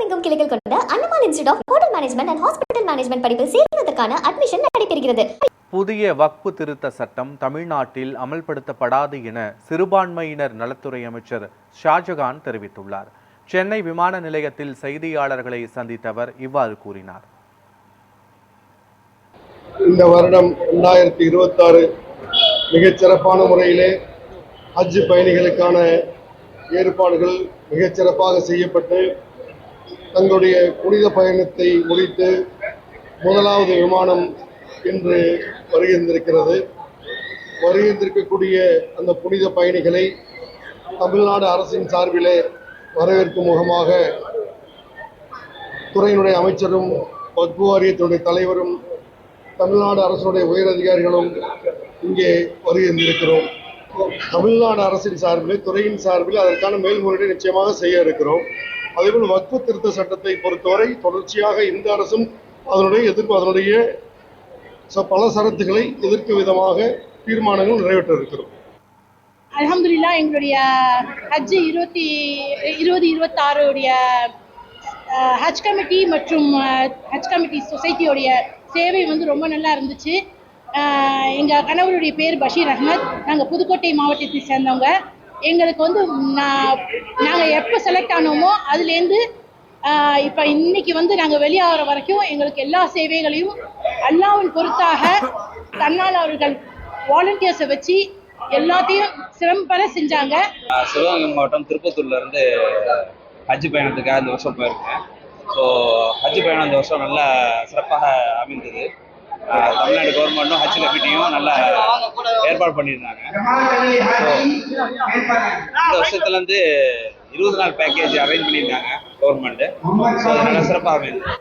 தமிழகமெங்கும் கிளைகள் கொண்ட Annamalai institute of hotel management and hospital management படிப்பில் சேர்வதற்கான அட்மிஷன் நடைபெறுகிறது. புதிய வக்ஃபு திருத்த சட்டம் தமிழ்நாட்டில் அமல்படுத்தப்படாது என சிறுபான்மையினர் நலத்துறை அமைச்சர் ஷாஜகான் தெரிவித்துள்ளார். சென்னை விமான நிலையத்தில் செய்தியாளர்களை சந்தித்தவர் இவ்வாறு கூறினார். இந்த வருடம் 2026 மிகச்சிறப்பான முறையிலே ஹஜ் பயணிகளுக்கான ஏற்பாடுகள் மிகச்சிறப்பாக செய்யப்பட்டு தங்களுடைய புனித பயணத்தை முடித்து முதலாவது விமானம் இன்று வருகின்றிருக்கிறது. வருகின்றிருக்கக்கூடிய அந்த புனித பயணிகளை தமிழ்நாடு அரசின் சார்பிலே வரவேற்கும் முகமாக துறையினுடைய அமைச்சரும் வக்ஃபு வாரியத்தினுடைய தலைவரும் தமிழ்நாடு அரசுடைய உயரதிகாரிகளும் இங்கே வருகின்றிருக்கிறோம். தமிழ்நாடு அரசின் சார்பில் துறையின் சார்பில் அதற்கான மேல்முறையீடு நிச்சயமாக செய்ய இருக்கிறோம். அதேபோல் வக்ஃபு திருத்த சட்டத்தை பொறுத்தவரை தொடர்ச்சியாக இந்த அரசும் அதனுடைய பல சரத்துக்களை எதிர்க்கும் விதமாக தீர்மானங்கள் நிறைவேற்ற இருக்கிறோம். அல்ஹம்துலில்லாஹ் எங்களுடைய ஹஜ் 2026 உடைய ஹஜ் கமிட்டி மற்றும் ஹஜ் கமிட்டி சொசைட்டியோடைய சேவை ரொம்ப நல்லா இருந்துச்சு. எங்கள் கணவருடைய பேர் பஷீர் அஹ்மத். நாங்கள் புதுக்கோட்டை மாவட்டத்தை சேர்ந்தவங்க. எங்களுக்கு நாங்கள் எப்போ செலக்ட் ஆனோமோ அதுலேருந்து இப்போ இன்னைக்கு நாங்கள் வெளியாகிற வரைக்கும் எங்களுக்கு எல்லா சேவைகளையும் அல்லாஹ்வின் பொறுத்தாக தன்னாளர்கள் வாலண்டியர்ஸை வச்சு எல்லாத்தையும் சிறம்பட செஞ்சாங்க. சிவகங்கை மாவட்டம் திருப்பத்தூர்ல இருந்து ஹஜ் பயணத்துக்காக இந்த வருஷம் போயிருக்கேன். ஸோ ஹஜ் பயணம் இந்த வருஷம் நல்லா சிறப்பாக அமைந்தது. தமிழ்நாடு கவர்மெண்ட்டும் ஹஜ் கமிட்டியும் நல்லா ஏற்பாடு பண்ணியிருந்தாங்க. ஸோ இந்த வருஷத்துலேருந்து 20 நாள் பேக்கேஜ் அரேஞ்ச் பண்ணியிருந்தாங்க கவர்மெண்ட்டு. ஸோ அது நல்லா சிறப்பாக அமைந்தது.